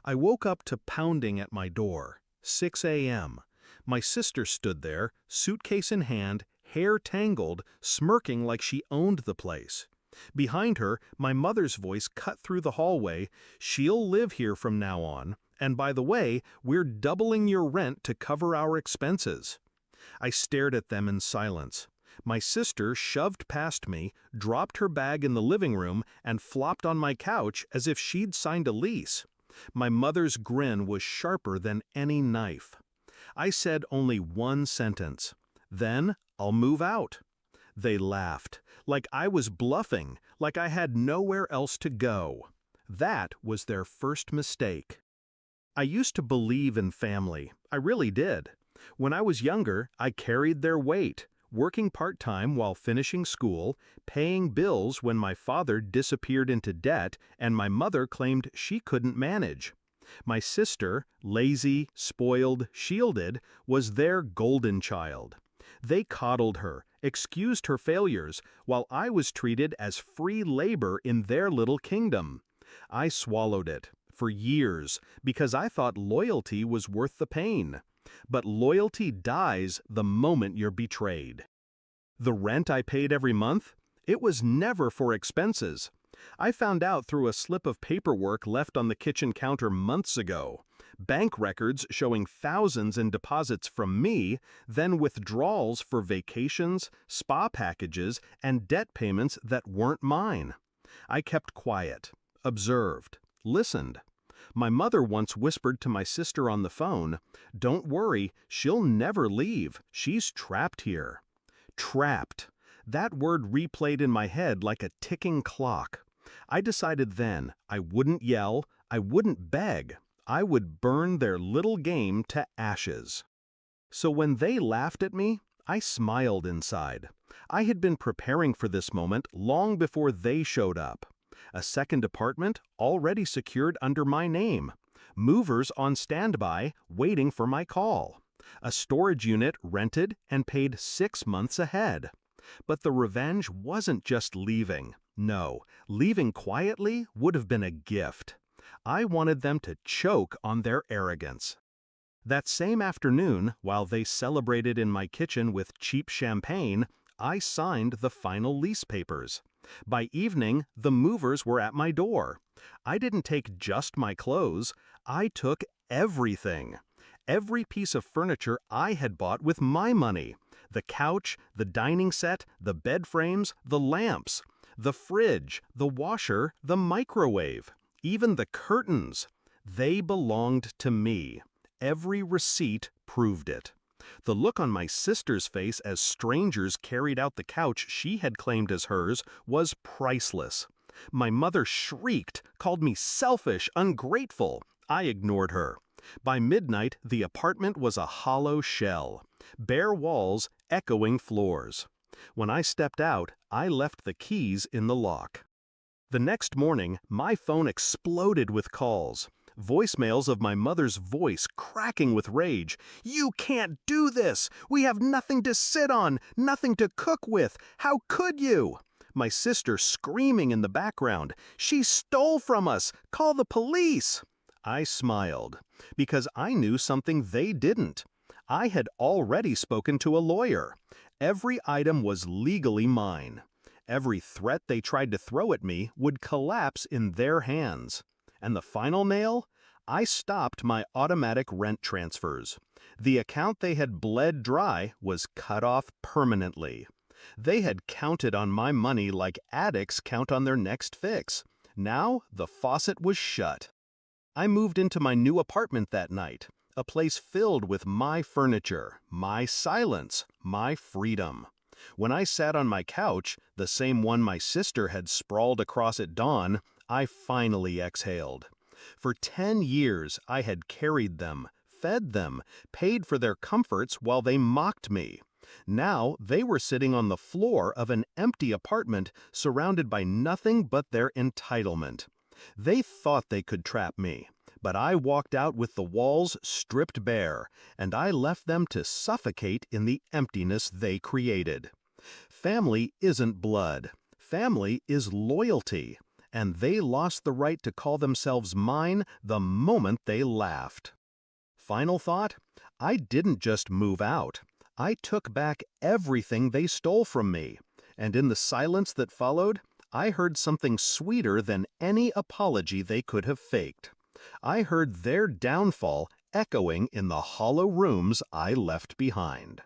I woke up to pounding at my door. 6 a.m. My sister stood there, suitcase in hand, hair tangled, smirking like she owned the place. Behind her, my mother's voice cut through the hallway. "She'll live here from now on. And by the way, we're doubling your rent to cover our expenses." I stared at them in silence. My sister shoved past me, dropped her bag in the living room, and flopped on my couch as if she'd signed a lease. My mother's grin was sharper than any knife. I said only one sentence. "Then I'll move out." They laughed, like I was bluffing, like I had nowhere else to go. That was their first mistake. I used to believe in family. I really did. When I was younger, I carried their weight, working part-time while finishing school, paying bills when my father disappeared into debt and my mother claimed she couldn't manage. My sister, lazy, spoiled, shielded, was their golden child. They coddled her, excused her failures, while I was treated as free labor in their little kingdom. I swallowed it, for years, because I thought loyalty was worth the pain. But loyalty dies the moment you're betrayed. The rent I paid every month? It was never for expenses. I found out through a slip of paperwork left on the kitchen counter months ago. Bank records showing thousands in deposits from me, then withdrawals for vacations, spa packages, and debt payments that weren't mine. I kept quiet, observed, listened. My mother once whispered to my sister on the phone, "Don't worry, she'll never leave. She's trapped here." Trapped. That word replayed in my head like a ticking clock. I decided then I wouldn't yell, I wouldn't beg. I would burn their little game to ashes. So when they laughed at me, I smiled inside. I had been preparing for this moment long before they showed up. A second apartment already secured under my name. Movers on standby, waiting for my call. A storage unit rented and paid 6 months ahead. But the revenge wasn't just leaving. No, leaving quietly would have been a gift. I wanted them to choke on their arrogance. That same afternoon, while they celebrated in my kitchen with cheap champagne, I signed the final lease papers. By evening, the movers were at my door. I didn't take just my clothes. I took everything. Every piece of furniture I had bought with my money. The couch, the dining set, the bed frames, the lamps, the fridge, the washer, the microwave, even the curtains. They belonged to me. Every receipt proved it. The look on my sister's face as strangers carried out the couch she had claimed as hers was priceless. My mother shrieked, called me selfish, ungrateful. I ignored her. By midnight, the apartment was a hollow shell. Bare walls, echoing floors. When I stepped out, I left the keys in the lock. The next morning, my phone exploded with calls. Voicemails of my mother's voice cracking with rage. "You can't do this! We have nothing to sit on, nothing to cook with. How could you?" My sister screaming in the background. "She stole from us! Call the police!" I smiled, because I knew something they didn't. I had already spoken to a lawyer. Every item was legally mine. Every threat they tried to throw at me would collapse in their hands. And the final nail? I stopped my automatic rent transfers. The account they had bled dry was cut off permanently. They had counted on my money like addicts count on their next fix. Now the faucet was shut. I moved into my new apartment that night, a place filled with my furniture, my silence, my freedom. When I sat on my couch, the same one my sister had sprawled across at dawn, I finally exhaled. For 10 years, I had carried them, fed them, paid for their comforts while they mocked me. Now they were sitting on the floor of an empty apartment surrounded by nothing but their entitlement. They thought they could trap me, but I walked out with the walls stripped bare, and I left them to suffocate in the emptiness they created. Family isn't blood. Family is loyalty. and they lost the right to call themselves mine the moment they laughed. Final thought? I didn't just move out. I took back everything they stole from me. And in the silence that followed, I heard something sweeter than any apology they could have faked. I heard their downfall echoing in the hollow rooms I left behind.